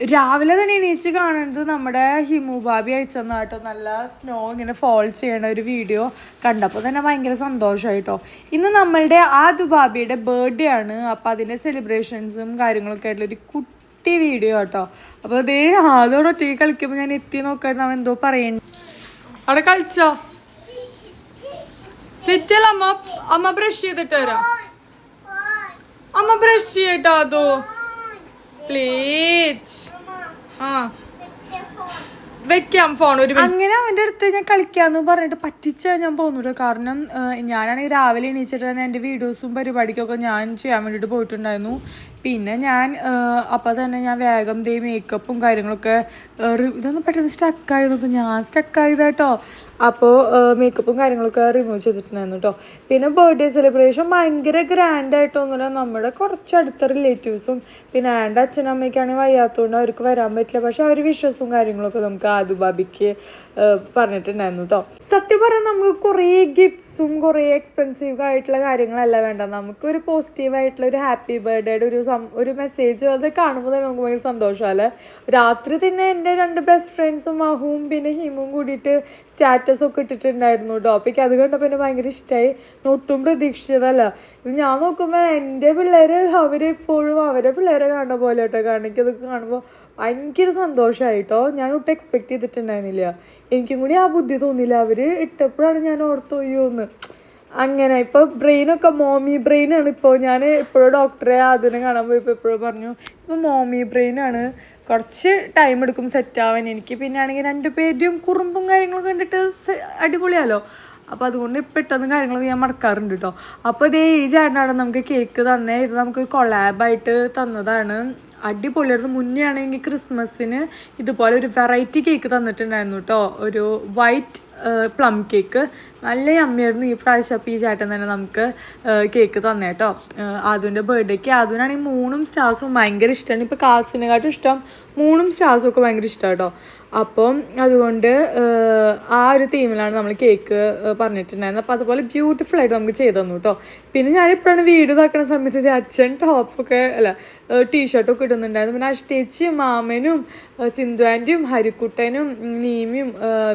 രാവിലെ തന്നെ എണീച്ച് കാണുന്നത് നമ്മുടെ ഹിമു ബാബി അയച്ചെന്ന കേട്ടോ നല്ല സ്നോ ഇങ്ങനെ ഫോൾ ചെയ്യണ ഒരു വീഡിയോ കണ്ടപ്പോൾ തന്നെ ഭയങ്കര സന്തോഷമായിട്ടോ. ഇന്ന് നമ്മളുടെ ആദു ബാബിയുടെ ബർത്ത്ഡേ ആണ്. അപ്പോൾ അതിൻ്റെ സെലിബ്രേഷൻസും കാര്യങ്ങളൊക്കെ ആയിട്ടുള്ള ഒരു കുട്ടി വീഡിയോ കേട്ടോ. അപ്പോൾ അതേ ആദ്യം ഒറ്റയ്ക്ക് കളിക്കുമ്പോൾ ഞാൻ എത്തി നോക്കായിരുന്നു അവൻ എന്തോ പറയണ്ട. അവിടെ കളിച്ചോ? സിറ്റൽ അമ്മ ബ്രഷ് ചെയ്തിട്ട് വരാം. അമ്മ ബ്രഷ് ചെയ്യട്ടോ അതോ പ്ലീസ്. വെക്കാം ഫോൺ ഒരു. അങ്ങനെ അവൻ്റെ അടുത്ത് ഞാൻ കളിക്കാന്ന് പറഞ്ഞിട്ട് പറ്റിച്ചാൽ ഞാൻ പോകുന്നുള്ളൂ. കാരണം ഞാനാണെങ്കിൽ രാവിലെ എണീച്ചിട്ട് തന്നെ എൻ്റെ വീഡിയോസും പരിപാടിക്കൊക്കെ ഞാൻ ചെയ്യാൻ വേണ്ടിയിട്ട് പോയിട്ടുണ്ടായിരുന്നു. പിന്നെ ഞാൻ അപ്പോൾ തന്നെ ഞാൻ വേഗം മേക്കപ്പും കാര്യങ്ങളൊക്കെ ഇതൊന്നും പെട്ടെന്ന് സ്റ്റക്കായി നോക്കും. ഞാൻ സ്റ്റക്കായതാട്ടോ. അപ്പോൾ മേക്കപ്പും കാര്യങ്ങളൊക്കെ റിമൂവ് ചെയ്തിട്ടുണ്ടായിരുന്നു കേട്ടോ. പിന്നെ ബർത്ത്ഡേ സെലിബ്രേഷൻ ഭയങ്കര ഗ്രാൻഡായിട്ടൊന്നുമില്ല. നമ്മുടെ കുറച്ച് അടുത്ത റിലേറ്റീവ്സും പിന്നെ എൻ്റെ അച്ഛനമ്മയ്ക്കാണെങ്കിൽ വയ്യാത്തതുകൊണ്ട് അവർക്ക് വരാൻ പറ്റില്ല. പക്ഷെ അവർ വിശ്വാസവും കാര്യങ്ങളൊക്കെ നമുക്ക് ആദു ബാബിക്ക് പറഞ്ഞിട്ടുണ്ടായിരുന്നു കേട്ടോ. സത്യം പറഞ്ഞാൽ നമുക്ക് കുറേ ഗിഫ്റ്റ്സും കുറേ എക്സ്പെൻസീവ് ആയിട്ടുള്ള കാര്യങ്ങളല്ല വേണ്ട. നമുക്കൊരു പോസിറ്റീവായിട്ടുള്ള ഒരു ഹാപ്പി ബർത്ത്ഡേയുടെ ഒരു മെസ്സേജ് അത് കാണുമ്പോൾ തന്നെ നമുക്ക് ഭയങ്കര സന്തോഷമല്ലേ. രാത്രി തന്നെ എൻ്റെ 2 ബെസ്റ്റ് ഫ്രണ്ട്സും മഹുവും പിന്നെ ഹിമും കൂടിയിട്ട് സ്റ്റാറ്റസ് ഒക്കെ ഇട്ടിട്ടുണ്ടായിരുന്നു കേട്ടോ. അപ്പോൾ അത് കണ്ടപ്പോൾ എന്നെ ഭയങ്കര ഇഷ്ടമായി. ഞാൻ ഒട്ടും പ്രതീക്ഷിച്ചതല്ല. ഇത് ഞാൻ നോക്കുമ്പോൾ എൻ്റെ പിള്ളേർ അവരെപ്പോഴും അവരെ പിള്ളേരെ കാണുന്ന പോലെ കേട്ടോ. കാരണം എനിക്കതൊക്കെ കാണുമ്പോൾ ഭയങ്കര സന്തോഷമായിട്ടോ. ഞാൻ ഒട്ടും എക്സ്പെക്റ്റ് ചെയ്തിട്ടുണ്ടായിരുന്നില്ല. എനിക്കും കൂടി ആ ബുദ്ധി തോന്നിയില്ല. അവർ ഇട്ടപ്പോഴാണ് ഞാൻ ഓർത്തോയോന്ന്. അങ്ങനെ ഇപ്പോൾ ബ്രെയിനൊക്കെ മോമി ബ്രെയിനാണ്. ഇപ്പോൾ ഞാൻ എപ്പോഴും ഡോക്ടറെ അതിനെ കാണാൻ പോയപ്പോൾ എപ്പോഴും പറഞ്ഞു ഇപ്പോൾ മോമി ബ്രെയിനാണ്, കുറച്ച് ടൈം എടുക്കും സെറ്റാവാൻ. എനിക്ക് പിന്നെ ആണെങ്കിൽ 2 പേരും കുറുമ്പും കാര്യങ്ങളൊക്കെ കണ്ടിട്ട് അടിപൊളിയാലോ. അപ്പോൾ അതുകൊണ്ട് പെട്ടെന്ന് കാര്യങ്ങളൊക്കെ ഞാൻ മറക്കാറുണ്ട് കേട്ടോ. അപ്പോൾ ഇതേ ഈ ചേട്ടനാണ് നമുക്ക് കേക്ക് തന്നേ. ഇത് നമുക്ക് കൊളാബായിട്ട് തന്നതാണ്. അടിപൊളിയായിരുന്നു. മുന്നേ ആണെങ്കിൽ ക്രിസ്മസിന് ഇതുപോലെ ഒരു വെറൈറ്റി കേക്ക് തന്നിട്ടുണ്ടായിരുന്നു കേട്ടോ. ഒരു വൈറ്റ് പ്ലം കേക്ക് നല്ല യമ്മിയായിരുന്നു. ഈ പ്രാവശ്യം അപ്പോൾ ഈ ചേട്ടൻ തന്നെ നമുക്ക് കേക്ക് തന്നെ കേട്ടോ. ആദുവിൻ്റെ ബർത്ത്ഡേക്ക് ആദുവിനാണെങ്കിൽ 3 സ്റ്റാർസും ഭയങ്കര ഇഷ്ടമാണ്. ഇപ്പോൾ കാർഡ്സിനെക്കാട്ടും ഇഷ്ടം 3 സ്റ്റാർസും ഒക്കെ ഭയങ്കര ഇഷ്ടമാണ് കേട്ടോ. അപ്പം അതുകൊണ്ട് ആ ഒരു തീമിലാണ് നമ്മൾ കേക്ക് പറഞ്ഞിട്ടുണ്ടായിരുന്നത്. അപ്പോൾ അതുപോലെ ബ്യൂട്ടിഫുൾ ആയിട്ട് നമുക്ക് ചെയ്തു തന്നു കേട്ടോ. പിന്നെ ഞാനിപ്പോഴാണ് വീട് ഇതാക്കുന്ന സമയത്ത് അച്ഛൻ ടോപ്പൊക്കെ ടീഷർട്ടൊക്കെ ഇടുന്നുണ്ടായിരുന്നു. പിന്നെ അഷ്ടേച്ചിയും മാമനും സിന്ധു ആൻറ്റിയും ഹരിക്കുട്ടനും നീമിയും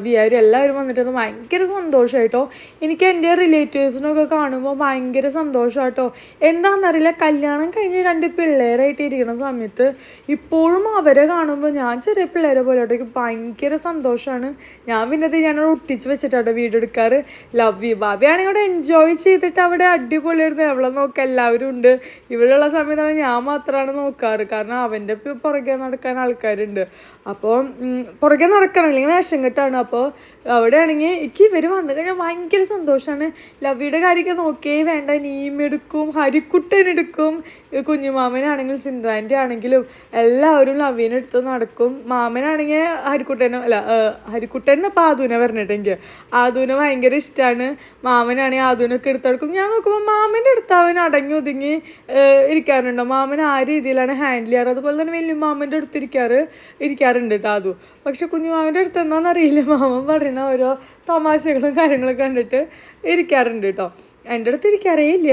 വിയാരും എല്ലാവരും വന്നിട്ട് ഭയങ്കര സന്തോഷമായിട്ടോ. എനിക്ക് എൻ്റെ റിലേറ്റീവ്സിനൊക്കെ കാണുമ്പോൾ ഭയങ്കര സന്തോഷമായിട്ടോ. എന്താണെന്നറിയില്ല, കല്യാണം കഴിഞ്ഞ് 2 പിള്ളേരായിട്ട് ഇരിക്കുന്ന സമയത്ത് ഇപ്പോഴും അവരെ കാണുമ്പോൾ ഞാൻ ചെറിയ പിള്ളേരെ പോലെ കേട്ടോ. ഭയങ്കര സന്തോഷമാണ്. ഞാൻ പിന്നെ ഞാനവിടെ ഒട്ടിച്ച് വെച്ചിട്ടാട്ടോ വീഡിയോ എടുക്കാറ്. ലവ് യു ബാബി ആണെങ്കിൽ അവിടെ എൻജോയ് ചെയ്തിട്ട് അവിടെ അടിപൊളിയായിരുന്നു. അവളെ നോക്കാൻ എല്ലാവരും ഉണ്ട്. ഇവിടെയുള്ള സമയത്താണ് ഞാൻ മാത്രമാണ് നോക്കാറ്. കാരണം അവൻ്റെ പുറകെ നടക്കാൻ ആൾക്കാരുണ്ട്. അപ്പോൾ പുറകെ നടക്കണം, അല്ലെങ്കിൽ വേഷം കെട്ടാണ്. അപ്പോൾ അവിടെ ആണെങ്കിൽ എനിക്ക് ഇവർ വന്നു കഴിഞ്ഞാൽ ഭയങ്കര സന്തോഷമാണ്. ലവിയുടെ കാര്യമൊക്കെ നോക്കിയേ വേണ്ട. നീമെടുക്കും, ഹരിക്കുട്ടനെടുക്കും, കുഞ്ഞുമാമനാണെങ്കിലും സിന്ധു ആൻറ്റി ആണെങ്കിലും എല്ലാവരും ലവീനെടുത്ത് നടക്കും. മാമനാണെങ്കിൽ ഹരിക്കുട്ടൻ ഇപ്പോൾ ആദൂനെ പറഞ്ഞിട്ടെങ്കിൽ ആദൂനെ ഭയങ്കര ഇഷ്ടമാണ്. മാമനാണെങ്കിൽ ആദൂനൊക്കെ എടുത്തെടുക്കും. ഞാൻ നോക്കുമ്പോൾ മാമൻ്റെ അടുത്ത് അവൻ അടങ്ങി ഒതുങ്ങി ഇരിക്കാറുണ്ടോ. മാമൻ ആ രീതിയിലാണ് ഹാൻഡിൽ ചെയ്യാറ്. അതുപോലെ തന്നെ വലിയ മാമൻ്റെ അടുത്ത് ഇരിക്കാറുണ്ട് കേട്ടോ ആദു. പക്ഷെ കുഞ്ഞുമാമൻ്റെ അടുത്ത് എന്താണെന്നറിയില്ല, മാമൻ പറയുന്ന ഓരോ തമാശകളും കാര്യങ്ങളൊക്കെ കണ്ടിട്ട് ഇരിക്കാറുണ്ട് കേട്ടോ. എൻ്റെ അടുത്ത് ഇരിക്കാറേ ഇല്ല.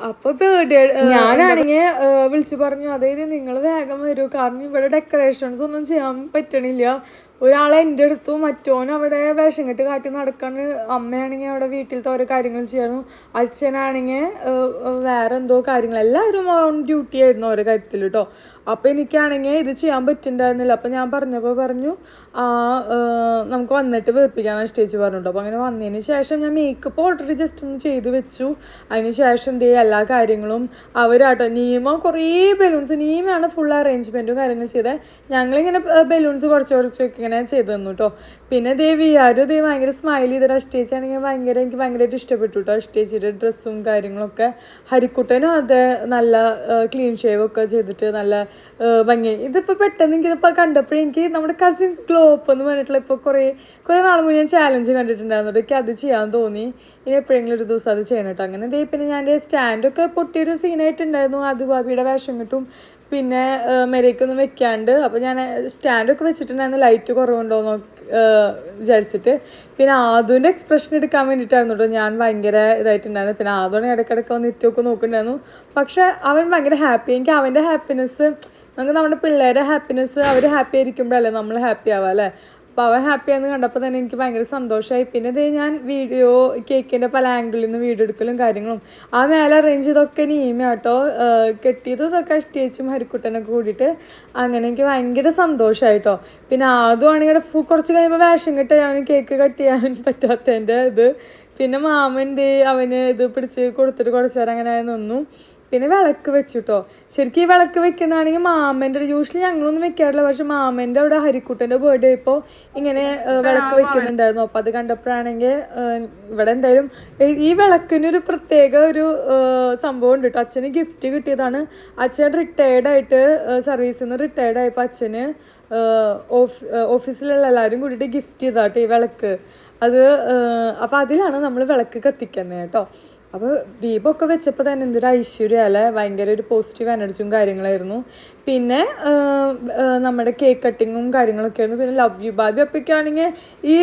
അപ്പോൾ ബർത്ത്ഡേ ഞാനാണെങ്കിൽ വിളിച്ചു പറഞ്ഞു, അതായത് നിങ്ങൾ വേഗം വരൂ, കാരണം ഇവിടെ ഡെക്കറേഷൻസ് ഒന്നും ചെയ്യാൻ പറ്റണില്ല. ഒരാളെ എൻ്റെ അടുത്തും മറ്റോനും അവിടെ വേഷം കെട്ട് കാട്ടി നടക്കാൻ. അമ്മയാണെങ്കിൽ അവിടെ വീട്ടിലത്തെ ഓരോ കാര്യങ്ങൾ ചെയ്യാനും, അച്ഛനാണെങ്കിൽ വേറെ എന്തോ കാര്യങ്ങൾ, എല്ലാവരും ഓൺ ഡ്യൂട്ടി ആയിരുന്നു ഓരോ കാര്യത്തിൽ കേട്ടോ. അപ്പോൾ എനിക്കാണെങ്കിൽ ഇത് ചെയ്യാൻ പറ്റുന്നുണ്ടായിരുന്നില്ല. അപ്പോൾ ഞാൻ പറഞ്ഞു നമുക്ക് വന്നിട്ട് വീർപ്പിക്കാമെന്ന് സ്റ്റേജ് പറഞ്ഞിട്ടോ. അപ്പോൾ അങ്ങനെ വന്നതിന് ശേഷം ഞാൻ മേക്കപ്പ് ഓൾറെഡി ജസ്റ്റ് ഒന്ന് ചെയ്ത് വെച്ചു. അതിന് ശേഷം എല്ലാ കാര്യങ്ങളും അവരാട്ടോ. കുറേ ബലൂൺസ്, നീമയാണ് ഫുൾ അറേഞ്ച്മെൻറ്റും കാര്യങ്ങളും ചെയ്തത്. ഞങ്ങളിങ്ങനെ ബലൂൺസ് കുറച്ചൊക്കെ ഇങ്ങനെ ചെയ്തു തന്നു കേട്ടോ. പിന്നെ വിയാരും ഭയങ്കര സ്മൈൽ ചെയ്തിട്ട് അഷ്ടേച്ചിയാണെങ്കിൽ എനിക്ക് ഭയങ്കരമായിട്ട് ഇഷ്ടപ്പെട്ടു കേട്ടോ. അഷ്ടേച്ചിയുടെ ഡ്രസ്സും കാര്യങ്ങളൊക്കെ. ഹരിക്കുട്ടനും അത് നല്ല ക്ലീൻ ഷേവ് ഒക്കെ ചെയ്തിട്ട് നല്ല ഭംഗി. ഇതിപ്പോൾ പെട്ടെന്ന് എനിക്കിതിപ്പോൾ കണ്ടപ്പോഴേ എനിക്ക് നമ്മുടെ കസിൻസ് ഗ്ലോ അപ്പ് എന്ന് പറഞ്ഞിട്ടുള്ള ഇപ്പോൾ കുറേ നാൾ മുന്നേ ഞാൻ ചാലഞ്ച് കണ്ടിട്ടുണ്ടായിരുന്നു. എനിക്ക് അത് ചെയ്യാൻ തോന്നി. ഇനി എപ്പോഴെങ്കിലും ഒരു ദിവസം അത് ചെയ്യണം കേട്ടോ. അങ്ങനെ പിന്നെ ഞാൻ സ്റ്റാൻഡൊക്കെ പൊട്ടിയൊരു സീനായിട്ടുണ്ടായിരുന്നു. ആദു ബാബിയുടെ വേഷം കിട്ടും. പിന്നെ മെരയ്ക്കൊന്നും വെക്കാണ്ട്. അപ്പോൾ ഞാൻ സ്റ്റാൻഡൊക്കെ വെച്ചിട്ടുണ്ടായിരുന്നു ലൈറ്റ് കുറവുണ്ടോ വിചാരിച്ചിട്ട്. പിന്നെ ആദുവിൻ്റെ എക്സ്പ്രഷൻ എടുക്കാൻ വേണ്ടിയിട്ടായിരുന്നു കേട്ടോ ഞാൻ ഭയങ്കര ഇതായിട്ടുണ്ടായിരുന്നു. പിന്നെ ആദുവിനെ ഇടയ്ക്കിടയ്ക്ക് നിത്യമൊക്കെ നോക്കുന്നുണ്ടായിരുന്നു. പക്ഷെ അവൻ ഭയങ്കര ഹാപ്പി. എനിക്ക് അവൻ്റെ ഹാപ്പിനെസ് നമുക്ക് നമ്മുടെ പിള്ളേരെ ഹാപ്പിനെസ്, അവർ ഹാപ്പി ആയിരിക്കുമ്പോഴല്ലേ നമ്മൾ ഹാപ്പി ആവുക അല്ലേ. അപ്പോൾ അവൻ ഹാപ്പിയാന്ന് കണ്ടപ്പോൾ തന്നെ എനിക്ക് ഭയങ്കര സന്തോഷമായി. പിന്നെ ഇതേ ഞാൻ വീഡിയോ കേക്കിൻ്റെ പല ആംഗിളിൽ നിന്ന് വീഡിയോ എടുക്കലും കാര്യങ്ങളും ആ മേലെ അറേഞ്ച് ചെയ്തൊക്കെ നീമ കേട്ടോ, കെട്ടിയതും ഇതൊക്കെ അഷ്ടിച്ചും ഹരിക്കുട്ടനൊക്കെ കൂടിയിട്ട് അങ്ങനെ എനിക്ക് ഭയങ്കര സന്തോഷമായിട്ടോ. പിന്നെ ആദ്യമാണെങ്കിൽ കുറച്ച് കഴിയുമ്പോൾ വേഷം കെട്ട് അവന് കേക്ക് കട്ട് ചെയ്യാൻ പറ്റാത്തതിൻ്റെ ഇത്. പിന്നെ മാമൻ്റെ അവന് ഇത് പിടിച്ച് കൊടുത്തിട്ട് കുറച്ച് നേരം അങ്ങനെ നിന്നു. പിന്നെ വിളക്ക് വെച്ചു കേട്ടോ. ശരിക്കും ഈ വിളക്ക് വെക്കുന്നതാണെങ്കിൽ മാമൻ്റെ, യൂഷ്വലി ഞങ്ങളൊന്നും വെക്കാറില്ല, പക്ഷെ മാമൻ്റെ അവിടെ ഹരിക്കുട്ടൻ്റെ ബർത്ത്ഡേ ഇപ്പോൾ ഇങ്ങനെ വിളക്ക് വെക്കുന്നുണ്ടായിരുന്നു. അപ്പോൾ അത് കണ്ടപ്പോഴാണെങ്കിൽ ഇവിടെ എന്തായാലും ഈ വിളക്കിനൊരു പ്രത്യേക ഒരു സംഭവം ഉണ്ട് കേട്ടോ. അച്ഛന് ഗിഫ്റ്റ് കിട്ടിയതാണ്. അച്ഛൻ റിട്ടയർഡായിട്ട് സർവീസിൽ നിന്ന് റിട്ടയർഡായപ്പോൾ അച്ഛന് ഓഫീസിലുള്ള എല്ലാവരും കൂടിയിട്ട് ഗിഫ്റ്റ് ചെയ്താട്ടോ ഈ വിളക്ക്. അത് അപ്പോൾ അതിലാണ് നമ്മൾ വിളക്ക് കത്തിക്കുന്നത് കേട്ടോ. അപ്പോൾ ദീപമൊക്കെ വെച്ചപ്പോൾ തന്നെ എന്തൊരു ഐശ്വര്യം അല്ലേ, ഭയങ്കര ഒരു പോസിറ്റീവ് എനർജിയും കാര്യങ്ങളായിരുന്നു. പിന്നെ നമ്മുടെ കേക്ക് കട്ടിങ്ങും കാര്യങ്ങളൊക്കെ ആയിരുന്നു. പിന്നെ ലവ് യു ബാബി അപ്പോഴേക്കാണെങ്കിൽ ഈ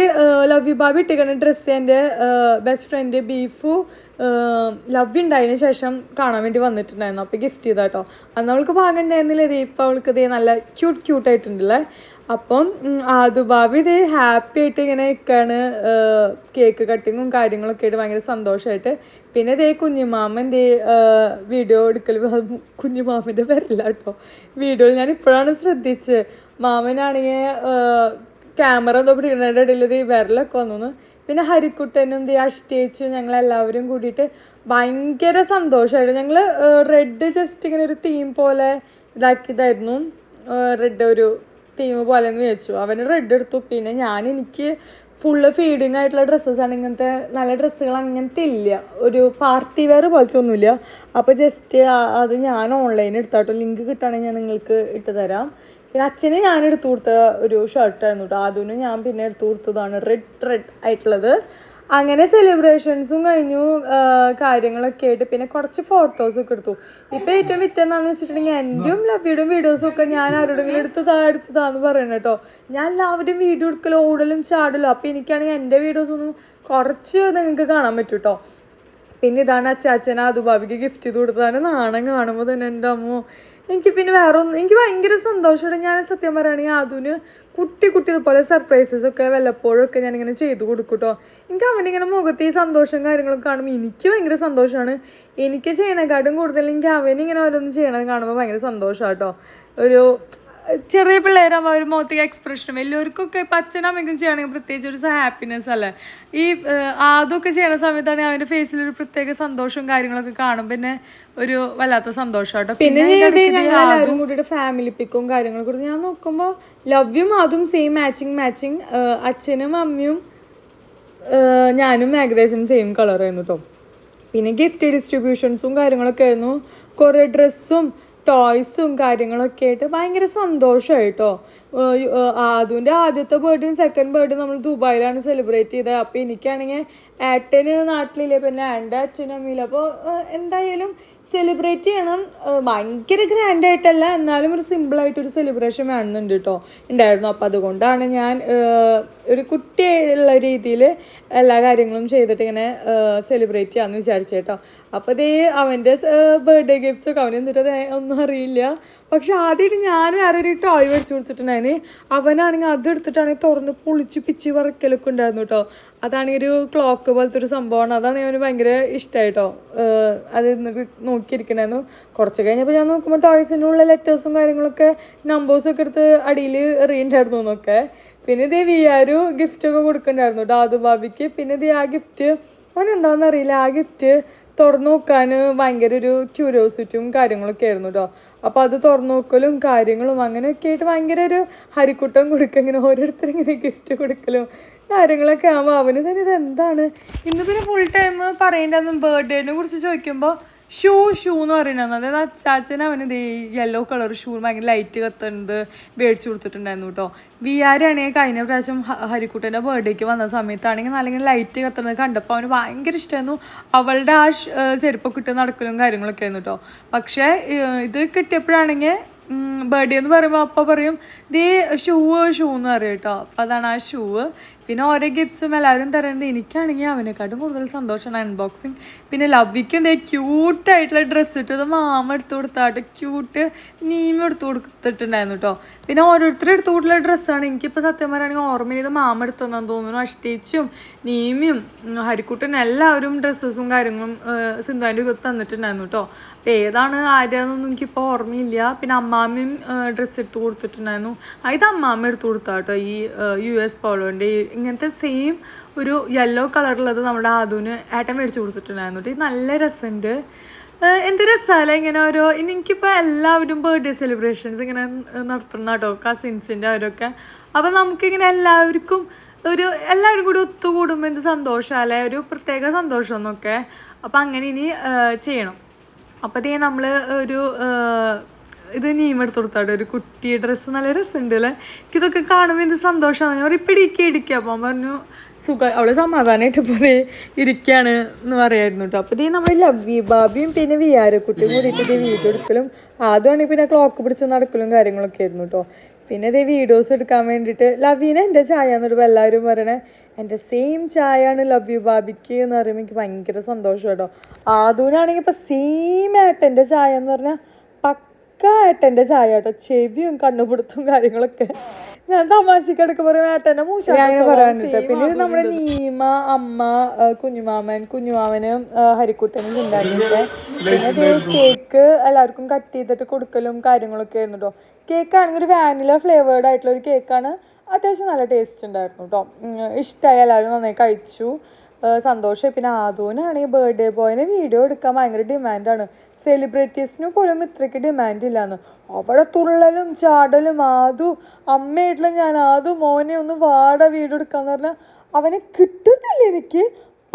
ലവ് യു ബാബി ഇട്ടിരിക്കുന്ന ഡ്രസ്സ് എൻ്റെ ബെസ്റ്റ് ഫ്രണ്ട് ബീഫു ലവ് ഉണ്ടായതിന് ശേഷം കാണാൻ വേണ്ടി വന്നിട്ടുണ്ടായിരുന്നു. അപ്പോൾ ഗിഫ്റ്റ് ചെയ്താൽ കേട്ടോ. അന്ന് അവൾക്ക് ഭാഗം ഉണ്ടായിരുന്നില്ല. ഇപ്പോൾ അവൾക്ക് ഇതേ നല്ല ക്യൂട്ടായിട്ടുണ്ടല്ലേ. അപ്പം ആദുബാബി ഇതേ ഹാപ്പി ആയിട്ട് ഇങ്ങനെ നിൽക്കുകയാണ്, കേക്ക് കട്ടിങ്ങും കാര്യങ്ങളൊക്കെ ആയിട്ട് ഭയങ്കര സന്തോഷമായിട്ട്. പിന്നെ ഇതേ കുഞ്ഞുമാമൻ ഇതേ വീഡിയോ എടുക്കൽ, കുഞ്ഞുമാമൻ്റെ പേരല്ല കേട്ടോ, വീഡിയോയിൽ ഞാൻ ഇപ്പോഴാണ് ശ്രദ്ധിച്ച്. മാമനാണെങ്കിൽ ക്യാമറ എന്തോ പിടിക്കുന്നതിൻ്റെ ഇടയിൽ ഇത് വിരലൊക്കെ വന്നു. പിന്നെ ഹരിക്കുട്ടനും ദേ അഷ്ടിച്ചു ഞങ്ങളെല്ലാവരും കൂടിയിട്ട് ഭയങ്കര സന്തോഷമായിട്ട് ഞങ്ങൾ റെഡ് ജസ്റ്റ് ഇങ്ങനെ ഒരു തീം പോലെ ഇതാക്കിയതായിരുന്നു. റെഡ് ഒരു തീം പോലെ എന്ന് വെച്ചു. അവന് റെഡ് എടുത്തു. പിന്നെ എനിക്ക് ഫുള്ള് ഫീഡിങ് ആയിട്ടുള്ള ഡ്രസ്സസാണ്. ഇങ്ങനത്തെ നല്ല ഡ്രസ്സുകൾ അങ്ങനത്തെ ഇല്ല, ഒരു പാർട്ടി വെയർ പോലത്തെ ഒന്നുമില്ല. അപ്പോൾ ജസ്റ്റ് അത് ഞാൻ ഓൺലൈനിൽ എടുത്താട്ടോ. ലിങ്ക് കിട്ടുകയാണെങ്കിൽ ഞാൻ നിങ്ങൾക്ക് ഇട്ട് തരാം. പിന്നെ അച്ഛന് ഞാൻ എടുത്തു കൊടുത്ത ഒരു ഷർട്ടായിരുന്നു കേട്ടോ. അതിന് ഞാൻ പിന്നെ എടുത്തു കൊടുത്തതാണ് റെഡ് ആയിട്ടുള്ളത്. അങ്ങനെ സെലിബ്രേഷൻസും കഴിഞ്ഞു, കാര്യങ്ങളൊക്കെ ആയിട്ട് പിന്നെ കുറച്ച് ഫോട്ടോസൊക്കെ എടുത്തു. ഇപ്പോൾ ഏറ്റവും വിറ്റെന്നാന്ന് വെച്ചിട്ടുണ്ടെങ്കിൽ എൻ്റെയും ലവ്യുടെയും വീഡിയോസും ഒക്കെ ഞാൻ ആരോടെങ്കിലും എടുത്തതാന്ന് പറയണം കേട്ടോ. ഞാൻ എല്ലാവരുടെയും വീഡിയോ എടുക്കലോ ഓടലും ചാടലോ. അപ്പോൾ എനിക്കാണെങ്കിൽ എൻ്റെ വീഡിയോസൊന്നും കുറച്ച് നിങ്ങൾക്ക് കാണാൻ പറ്റും കേട്ടോ. പിന്നെ ഇതാണ് അച്ചാച്ചൻ ആദുബാബിക്ക് ഗിഫ്റ്റ് ചെയ്ത് കൊടുത്തതാണ്. നാണം കാണുമ്പോൾ തന്നെ എൻ്റെ അമ്മോ എനിക്ക് പിന്നെ വേറെ ഒന്നും, എനിക്ക് ഭയങ്കര സന്തോഷമാണ്. ഞാൻ സത്യം പറയുകയാണെങ്കിൽ അതിന് കുട്ടി ഇതുപോലെ സർപ്രൈസസൊക്കെ വല്ലപ്പോഴൊക്കെ ഞാനിങ്ങനെ ചെയ്ത് കൊടുക്കും കേട്ടോ. എനിക്ക് അവനിങ്ങനെ മുഖത്ത് ഈ സന്തോഷം കാര്യങ്ങളൊക്കെ കാണുമ്പോൾ എനിക്ക് ഭയങ്കര സന്തോഷമാണ്. എനിക്ക് ചെയ്യണേക്കാട്ടും കൂടുതൽ എനിക്ക് അവനിങ്ങനെ ഓരോന്നും ചെയ്യണത് കാണുമ്പോൾ ഭയങ്കര സന്തോഷമാണ് കേട്ടോ. ഒരു ചെറിയ പിള്ളേരാകുമ്പോൾ അവർ മുഖത്തേക്ക് എക്സ്പ്രഷൻ, വലിയവർക്കൊക്കെ ഇപ്പം അച്ഛനമ്മയ്ക്കും ചെയ്യണമെങ്കിൽ പ്രത്യേകിച്ച് ഒരു ഹാപ്പിനെസ് അല്ലേ. ഈ അതൊക്കെ ചെയ്യണ സമയത്താണ് അവൻ്റെ ഫേസിലൊരു പ്രത്യേക സന്തോഷവും കാര്യങ്ങളൊക്കെ കാണും. പിന്നെ ഒരു വല്ലാത്ത സന്തോഷം കേട്ടോ. പിന്നെ എല്ലാവരും കൂടിയിട്ട് ഫാമിലി പിക്കും കാര്യങ്ങളൊക്കെ കൊടുത്ത് ഞാൻ നോക്കുമ്പോൾ ലവ്യും അതും സെയിം മാച്ചിങ് അച്ഛനും അമ്മയും ഞാനും ഏകദേശം സെയിം കളറായിരുന്നു കേട്ടോ. പിന്നെ ഗിഫ്റ്റ് ഡിസ്ട്രിബ്യൂഷൻസും കാര്യങ്ങളൊക്കെ ആയിരുന്നു. കുറേ ഡ്രസ്സും ടോയ്സും കാര്യങ്ങളൊക്കെ ആയിട്ട് ഭയങ്കര സന്തോഷമായിട്ടോ. അതിൻ്റെ ആദ്യത്തെ ബർത്ത്ഡേയും സെക്കൻഡ് ബർത്ത്ഡേ നമ്മൾ ദുബായിലാണ് സെലിബ്രേറ്റ് ചെയ്തത്. അപ്പോൾ എനിക്കാണെങ്കിൽ ഏട്ടന് നാട്ടിലില്ല, പിന്നെ എൻ്റെ അച്ഛനും അമ്മയില്ല. അപ്പോൾ എന്തായാലും സെലിബ്രേറ്റ് ചെയ്യണം. ഭയങ്കര ഗ്രാൻഡായിട്ടല്ല, എന്നാലും ഒരു സിമ്പിളായിട്ടൊരു സെലിബ്രേഷൻ വേണമെന്നുണ്ട് കേട്ടോ ഉണ്ടായിരുന്നു. അപ്പോൾ അതുകൊണ്ടാണ് ഞാൻ ഒരു കുട്ടിയുള്ള രീതിയിൽ എല്ലാ കാര്യങ്ങളും ചെയ്തിട്ട് ഇങ്ങനെ സെലിബ്രേറ്റ് ചെയ്യാമെന്ന് വിചാരിച്ചു കേട്ടോ. അപ്പോൾ അതേ അവൻ്റെ ബർത്ത്ഡേ ഗിഫ്റ്റ്സൊക്കെ അവന് എന്നിട്ട് ഒന്നും അറിയില്ല. പക്ഷെ ആദ്യമായിട്ട് ഞാൻ വേറൊരു ടോയ് മേടിച്ച് കൊടുത്തിട്ടുണ്ടായിരുന്നു. അവനാണെങ്കിൽ അതെടുത്തിട്ടാണെങ്കിൽ തുറന്ന് പൊളിച്ച് പിച്ച് വറക്കലൊക്കെ ഉണ്ടായിരുന്നു കേട്ടോ. അതാണെങ്കിൽ ഒരു ക്ലോക്ക് പോലത്തെ ഒരു സംഭവമാണ്. അതാണെങ്കിൽ അവന് ഭയങ്കര ഇഷ്ടമായിട്ടോ. അത് എന്നിട്ട് നോക്കിയിരിക്കണമായിരുന്നു. കുറച്ച് കഴിഞ്ഞപ്പോൾ ഞാൻ നോക്കുമ്പോൾ ടോയ്സിൻ്റെ ഉള്ള ലെറ്റേഴ്സും കാര്യങ്ങളൊക്കെ നമ്പേഴ്സൊക്കെ എടുത്ത് അടിയിൽ എറിയുണ്ടായിരുന്നു എന്നൊക്കെ. പിന്നെ ഇതേ വിയാരു ഗിഫ്റ്റൊക്കെ കൊടുക്കണ്ടായിരുന്നു കേട്ടോ ആദുബാബിക്ക്. പിന്നെ ഇതേ ആ ഗിഫ്റ്റ് അവനെന്താണെന്ന് അറിയില്ല, ആ ഗിഫ്റ്റ് തുറന്നു നോക്കാൻ ഭയങ്കര ഒരു ക്യൂരിയോസിറ്റിയും കാര്യങ്ങളൊക്കെ ആയിരുന്നു കേട്ടോ. അപ്പോൾ അത് തുറന്നു നോക്കലും കാര്യങ്ങളും അങ്ങനെയൊക്കെ ആയിട്ട് ഭയങ്കര ഒരു ഹരിക്കുട്ടം കൊടുക്കുക, ഇങ്ങനെ ഓരോരുത്തരിങ്ങനെ ഗിഫ്റ്റ് കൊടുക്കലും കാര്യങ്ങളൊക്കെ ആകുമ്പോൾ അവന് തന്നെ ഇതെന്താണ് ഇന്ന്. പിന്നെ ഫുൾ ടൈം പറയേണ്ടതെന്നും ബർത്ത്ഡേനെ കുറിച്ച് ചോദിക്കുമ്പോൾ ഷൂ എന്ന് പറയുന്നത്, അതായത് അച്ചാച്ചൻ അവന് ദേ യെല്ലോ കളർ ഷൂ ഭയങ്കര ലൈറ്റ് കത്തുന്നത് മേടിച്ചു കൊടുത്തിട്ടുണ്ടായിരുന്നു കേട്ടോ. വിയാരാണെങ്കിൽ കഴിഞ്ഞ പ്രാവശ്യം ഹരിക്കുട്ടൻ്റെ ബർത്ത്ഡേക്ക് വന്ന സമയത്താണെങ്കിൽ നല്ല ലൈറ്റ് കത്തുന്നത് കണ്ടപ്പോൾ അവന് ഭയങ്കര ഇഷ്ടമായിരുന്നു. അവളുടെ ആ ചെരുപ്പൊക്കെ ഇട്ട് നടക്കലും കാര്യങ്ങളൊക്കെ ആയിരുന്നു കേട്ടോ. പക്ഷേ ഇത് കിട്ടിയപ്പോഴാണെങ്കിൽ ബർത്ത്ഡേ എന്ന് പറയുമ്പോൾ അപ്പോൾ പറയും ദേ ഷൂ എന്ന് പറയും കേട്ടോ. അപ്പോൾ അതാണ് ആ ഷൂ. പിന്നെ ഓരോ ഗിഫ്റ്റ്സും എല്ലാവരും തരുന്നത് എനിക്കാണെങ്കിൽ അവനെക്കാട്ടും കൂടുതൽ സന്തോഷമാണ് അൺബോക്സിങ്. പിന്നെ ലവ്വിക്ക് എന്തേ ക്യൂട്ടായിട്ടുള്ള ഡ്രസ്സ് ഇട്ടത് മാമ എടുത്ത് കൊടുത്താട്ട് ക്യൂട്ട് നീമ എടുത്ത് കൊടുത്തിട്ടുണ്ടായിരുന്നു കേട്ടോ. പിന്നെ ഓരോരുത്തരും എടുത്തു കൊടുത്തുള്ള ഡ്രസ്സാണ് എനിക്കിപ്പോൾ സത്യം പറയുകയാണെങ്കിൽ ഓർമ്മ ചെയ്ത് മാമ എടുത്തു തന്നാന്ന് തോന്നുന്നു. അഷ്ടേച്ചും നീമിയും ഹരിക്കുട്ടനും എല്ലാവരും ഡ്രസ്സസും കാര്യങ്ങളും സിന്ധുവിൻ്റെ തന്നിട്ടുണ്ടായിരുന്നു കേട്ടോ. അപ്പോൾ ഏതാണ് ആരാന്നൊന്നും എനിക്കിപ്പോൾ ഓർമ്മയില്ല. പിന്നെ അമ്മാമ്മയും ഡ്രസ്സ് എടുത്ത് കൊടുത്തിട്ടുണ്ടായിരുന്നു. ഇത് അമ്മാമ്മ എടുത്ത് കൊടുത്താൽ കേട്ടോ. ഈ US പോളോൻ്റെ ഇങ്ങനത്തെ സെയിം ഒരു യെല്ലോ കളറുള്ളത് നമ്മുടെ ആദൂന് ഏട്ടൻ മേടിച്ച് കൊടുത്തിട്ടുണ്ടായിരുന്നു കേട്ടോ. ഇത് നല്ല രസമുണ്ട്. എന്ത് രസമല്ല ഇങ്ങനെ ഓരോ എനിക്കിപ്പോൾ എല്ലാവരും ബർത്ത്ഡേ സെലിബ്രേഷൻസ് ഇങ്ങനെ നടത്തുന്ന കേട്ടോ, കസിൻസിൻ്റെ അവരൊക്കെ. അപ്പോൾ നമുക്കിങ്ങനെ എല്ലാവരും കൂടി ഒത്തുകൂടുമ്പോൾ എന്ത് സന്തോഷമല്ലേ, ഒരു പ്രത്യേക സന്തോഷം എന്നൊക്കെ. അപ്പോൾ അങ്ങനെ ഇനി ചെയ്യണം. അപ്പോൾ ഇതേ നമ്മൾ ഇത് നീമെടുത്ത് കൊടുത്താട്ടോ, ഒരു കുട്ടി ഡ്രസ്സ് നല്ല രസമുണ്ട് അല്ലേ. എനിക്കിതൊക്കെ കാണുമ്പോൾ എന്ത് സന്തോഷമാണ്. ഞാൻ പറയും ഇപ്പം ഇടിക്കുക. അപ്പോൾ പറഞ്ഞു സുഖം, അവൾ സമാധാനമായിട്ട് ഇപ്പോൾ ഇരിക്കുകയാണ് എന്ന് പറയായിരുന്നു കേട്ടോ. അപ്പോൾ നമ്മൾ ലവ്വി ബാബിയും പിന്നെ വിയാരക്കുട്ടിയും കൂടിയിട്ട് വീഡിയോ എടുക്കലും ആദ്യമാണെങ്കിൽ പിന്നെ ക്ലോക്ക് പിടിച്ച് നടക്കലും കാര്യങ്ങളൊക്കെ ആയിരുന്നു കേട്ടോ. പിന്നെ വീഡിയോസ് എടുക്കാൻ വേണ്ടിയിട്ട് ലവ്വിനെ എൻ്റെ ചായ എന്ന് പറയുമ്പോൾ എല്ലാവരും പറയണേ എൻ്റെ സെയിം ചായയാണ് ലവ് യു ബാബിക്ക് എന്ന് പറയുമ്പോൾ എനിക്ക് ഭയങ്കര സന്തോഷം കേട്ടോ. ആദൂനാണെങ്കിൽ ഇപ്പോൾ സെയിം ഏട്ടൻ്റെ ചായ എന്ന് പറഞ്ഞാൽ ഏട്ടൻ്റെ ചായ കേട്ടോ. ചെവിയും കണ്ണുപിടുത്തും കാര്യങ്ങളൊക്കെ ഞാൻ തമാശക്കെടുക്ക് പറയും ഏട്ടൻ്റെ മൂശ അങ്ങനെ പറയാനിട്ട്. പിന്നെ നമ്മുടെ നീമ അമ്മ കുഞ്ഞുമാമനും ഹരിക്കുട്ടനും ഉണ്ടാക്കിയിട്ട് പിന്നെ കേക്ക് എല്ലാവർക്കും കട്ട് ചെയ്തിട്ട് കൊടുക്കലും കാര്യങ്ങളൊക്കെ ആയിരുന്നു കേട്ടോ. കേക്കാണെങ്കിൽ ഒരു വാനില ഫ്ലേവേർഡ് ആയിട്ടുള്ള ഒരു കേക്കാണ്. അത്യാവശ്യം നല്ല ടേസ്റ്റ് ഉണ്ടായിരുന്നു കേട്ടോ. ഇഷ്ടമായി, എല്ലാവരും നന്നായി കഴിച്ചു, സന്തോഷമായി. പിന്നെ ആദൂനാണെങ്കിൽ ബർത്ത്ഡേ ബോയിനെ വീഡിയോ എടുക്കാൻ ഭയങ്കര ഡിമാൻഡാണ്. സെലിബ്രിറ്റീസിന് പോലും ഇത്രയ്ക്ക് ഡിമാൻഡ് ഇല്ലാന്ന്. അവിടെ തുള്ളലും ചാടലും അമ്മയായിട്ടുള്ള ഞാൻ മോനെ ഒന്ന് വാട വീഡിയോ എടുക്കാന്ന് പറഞ്ഞാൽ അവനെ കിട്ടുന്നില്ല. എനിക്ക്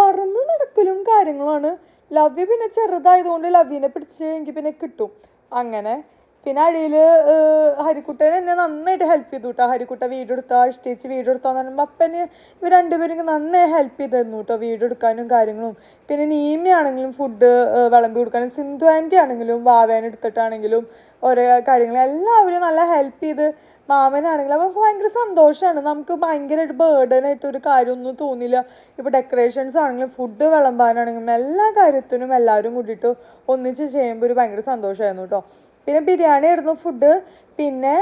പറന്ന് നടക്കലും കാര്യങ്ങളാണ്. ലവ്യ പിന്നെ ചെറുതായതുകൊണ്ട് ലവ്യനെ പിടിച്ച് എനിക്ക് പിന്നെ കിട്ടും അങ്ങനെ. പിന്നെ അടിയിൽ ഹരിക്കുട്ടനെ എന്നെ നന്നായിട്ട് ഹെൽപ്പ് ചെയ്തു കേട്ടോ. ഹരിക്കുട്ട വീഡിയോ എടുത്താൽ ഇഷ്ടേച്ച് വീഡിയോ എടുത്താന്ന് പറയുമ്പോൾ അപ്പനെ ഇവർ രണ്ടുപേരും നന്നായി ഹെൽപ്പ് ചെയ്തിരുന്നു കേട്ടോ വീഡിയോ എടുക്കാനും കാര്യങ്ങളും. പിന്നെ നീമയാണെങ്കിലും ഫുഡ് വിളമ്പി കൊടുക്കാനും, സിന്ധു ആൻറ്റി ആണെങ്കിലും വാവേനെടുത്തിട്ടാണെങ്കിലും ഓരോ കാര്യങ്ങൾ എല്ലാവരും നല്ല ഹെൽപ്പ് ചെയ്ത് മാമനാണെങ്കിലും. അപ്പോൾ ഭയങ്കര സന്തോഷമാണ്. നമുക്ക് ഭയങ്കരമായിട്ട് ബേർഡനായിട്ട് ഒരു കാര്യമൊന്നും തോന്നില്ല. ഇപ്പോൾ ഡെക്കറേഷൻസ് ആണെങ്കിലും ഫുഡ് വിളമ്പാനാണെങ്കിലും എല്ലാ കാര്യത്തിനും എല്ലാവരും കൂടിയിട്ട് ഒന്നിച്ച് ചെയ്യുമ്പോൾ ഒരു ഭയങ്കര സന്തോഷമായിരുന്നു കേട്ടോ. പിന്നെ ബിരിയാണി ആയിരുന്നു ഫുഡ്. പിന്നെ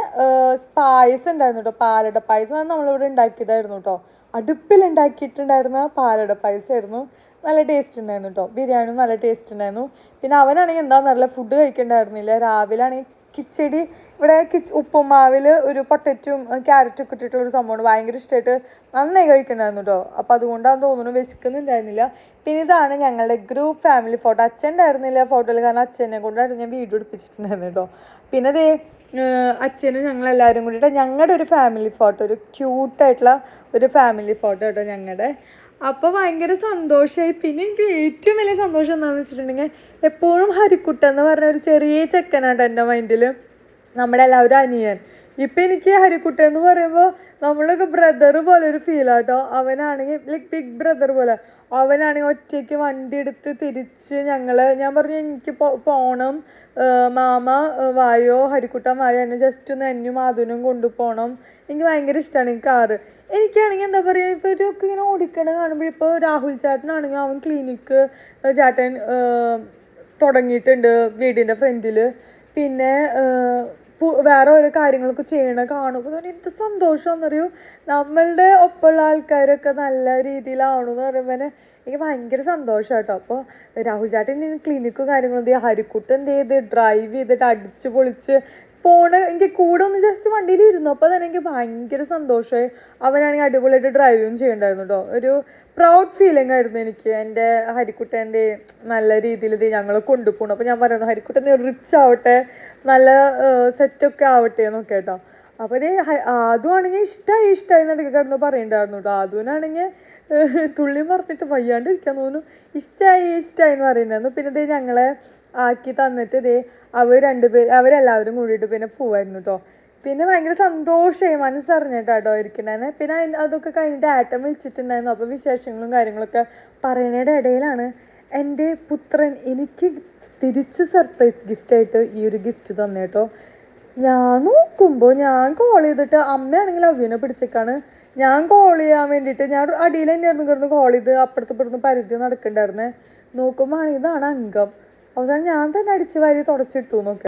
പായസം ഉണ്ടായിരുന്നു കേട്ടോ. പാലട പായസം നമ്മളിവിടെ ഉണ്ടാക്കിയതായിരുന്നു കേട്ടോ. അടുപ്പിലുണ്ടാക്കിയിട്ടുണ്ടായിരുന്ന പാലട പായസമായിരുന്നു. നല്ല ടേസ്റ്റ് ഉണ്ടായിരുന്നു കേട്ടോ. ബിരിയാണിയും നല്ല ടേസ്റ്റ് ഉണ്ടായിരുന്നു. പിന്നെ അവനാണെങ്കിൽ എന്താണെന്നറിയില്ല ഫുഡ് കഴിക്കണ്ടായിരുന്നില്ല. രാവിലെ ആണെങ്കിൽ കിച്ചടി ഇവിടെ ഉപ്പുമാവിൽ ഒരു പൊട്ടറ്റും ക്യാരറ്റും ഒക്കെ ഇട്ടിട്ടുള്ളൊരു സംഭവമാണ്. ഭയങ്കര ഇഷ്ടമായിട്ട് നന്നായി കഴിക്കണ്ടായിരുന്നു കേട്ടോ. അപ്പോൾ അതുകൊണ്ടാണെന്ന് തോന്നുന്നു വിശക്കുന്നുണ്ടായിരുന്നില്ല. പിന്നെ ഇതാണ് ഞങ്ങളുടെ ഗ്രൂപ്പ് ഫാമിലി ഫോട്ടോ. അച്ഛൻ ഉണ്ടായിരുന്നില്ല ഫോട്ടോയിൽ, കാരണം അച്ഛനെ കൊണ്ടായിരുന്നു ഞാൻ വീഡിയോ എടുപ്പിച്ചിട്ടുണ്ടായിരുന്നു കേട്ടോ. പിന്നെ അച്ഛനും ഞങ്ങളെല്ലാവരും കൂടിയിട്ട് ഞങ്ങളുടെ ഒരു ഫാമിലി ഫോട്ടോ, ഒരു ക്യൂട്ടായിട്ടുള്ള ഒരു ഫാമിലി ഫോട്ടോ കേട്ടോ ഞങ്ങളുടെ. അപ്പോൾ ഭയങ്കര സന്തോഷമായി. പിന്നെ എനിക്ക് ഏറ്റവും വലിയ സന്തോഷം എന്താണെന്ന് വെച്ചിട്ടുണ്ടെങ്കിൽ എപ്പോഴും ഹരിക്കുട്ടൻ എന്ന് പറഞ്ഞ ഒരു ചെറിയ ചെക്കനാട്ടോ എൻ്റെ മൈൻഡിൽ. നമ്മുടെ എല്ലാവരും അനിയൻ. ഇപ്പം എനിക്ക് ഹരിക്കുട്ടൻ എന്ന് പറയുമ്പോൾ നമ്മളൊക്കെ ബ്രദർ പോലെ ഒരു ഫീലാട്ടോ. അവനാണെങ്കിൽ ലൈക്ക് ബിഗ് ബ്രദർ പോലെ. അവനാണെങ്കിൽ ഒറ്റയ്ക്ക് വണ്ടി എടുത്ത് തിരിച്ച് ഞാൻ പറഞ്ഞു എനിക്ക് പോകണം, മാമ വായോ, ഹരിക്കുട്ടൻ വായോ, എന്നെ ജസ്റ്റ് ഒന്ന് എന്നും ആദൂനും കൊണ്ടുപോകണം. എനിക്ക് ഭയങ്കര ഇഷ്ടമാണ് ഈ കാറ്. എനിക്കാണെങ്കിൽ എന്താ പറയുക, ഇവരൊക്കെ ഇങ്ങനെ ഓടിക്കണ കാണുമ്പോൾ ഇപ്പോൾ രാഹുൽ ചേട്ടനാണെങ്കിൽ അവൻ ക്ലിനിക്ക് ചേട്ടൻ തുടങ്ങിയിട്ടുണ്ട് വീടിൻ്റെ ഫ്രണ്ടിൽ. പിന്നെ വേറെ ഓരോ കാര്യങ്ങളൊക്കെ ചെയ്യണ കാണുമ്പോൾ തന്നെ എന്ത് സന്തോഷമാണെന്നറിയോ. നമ്മളുടെ ഒപ്പമുള്ള ആൾക്കാരൊക്കെ നല്ല രീതിയിലാവണമെന്ന് പറയുമ്പോൾ എനിക്ക് ഭയങ്കര സന്തോഷം കേട്ടോ. അപ്പോൾ രാഹുൽ ചേട്ടൻ ക്ലിനിക്കും കാര്യങ്ങളും എന്ത് ചെയ്യുക, ഹരിക്കുട്ടൻ എന്ത് ചെയ്ത് ഡ്രൈവ് ചെയ്തിട്ട് അടിച്ച് പൊളിച്ച് എനിക്ക് കൂടെ ഒന്ന് ജസ്റ്റ് വണ്ടിയിൽ ഇരുന്നു. അപ്പോൾ തന്നെ എനിക്ക് ഭയങ്കര സന്തോഷമായി. അവനാണെങ്കിൽ അടിപൊളിയായിട്ട് ഡ്രൈവിങ് ചെയ്യണ്ടായിരുന്നു കേട്ടോ. ഒരു പ്രൗഡ് ഫീലിംഗ് ആയിരുന്നു എനിക്ക്. എൻ്റെ ഹരിക്കുട്ടൻ്റെ നല്ല രീതിയിൽ ഞങ്ങൾ കൊണ്ടുപോകണം. അപ്പോൾ ഞാൻ പറയുന്നു ഹരിക്കുട്ടൻ റിച്ച് ആവട്ടെ, നല്ല സെറ്റൊക്കെ ആവട്ടെ എന്നൊക്കെ കേട്ടോ. അപ്പോൾ ആദ്യമാണെങ്കിൽ ഇഷ്ടമായി എന്നൊക്കെ കിടന്ന് പറയണ്ടായിരുന്നു കേട്ടോ. ആദ്യനാണെങ്കിൽ തുള്ളി മറന്നിട്ട് വയ്യാണ്ടിരിക്കാൻ തോന്നുന്നു. ഇഷ്ടമായി എന്ന് പറയുന്നുണ്ടായിരുന്നു. പിന്നെ ഞങ്ങളെ ആക്കി തന്നിട്ട് അവരെല്ലാവരും കൂടിയിട്ട് പിന്നെ പോവായിരുന്നു കേട്ടോ. പിന്നെ ഭയങ്കര സന്തോഷമായി, മനസ്സറിഞ്ഞിട്ടാട്ടോ ഇരിക്കണ്ടായിരുന്നു. പിന്നെ അതൊക്കെ കഴിഞ്ഞിട്ട് ഏട്ടൻ വിളിച്ചിട്ടുണ്ടായിരുന്നു. അപ്പോൾ വിശേഷങ്ങളും കാര്യങ്ങളൊക്കെ പറയുന്നതിൻ്റെ ഇടയിലാണ് എൻ്റെ പുത്രൻ എനിക്ക് തിരിച്ച് സർപ്രൈസ് ഗിഫ്റ്റായിട്ട് ഈ ഒരു ഗിഫ്റ്റ് തന്നേട്ടോ. ഞാൻ നോക്കുമ്പോൾ ഞാൻ കോൾ ചെയ്തിട്ട് അമ്മയാണെങ്കിൽ അവ്യനെ പിടിച്ചേക്കാണ്. ഞാൻ കോൾ ചെയ്യാൻ വേണ്ടിയിട്ട് ഞാൻ അടിയിൽ തന്നെയായിരുന്നു കിടന്ന് കോൾ ചെയ്ത് അപ്പുറത്ത് പരിധി നടക്കണ്ടായിരുന്നേ. നോക്കുമ്പോൾ ഇതാണ് അംഗം. അവസാനം ഞാൻ തന്നെ അടിച്ച് വാരി തുടച്ചിട്ടു എന്നൊക്കെ.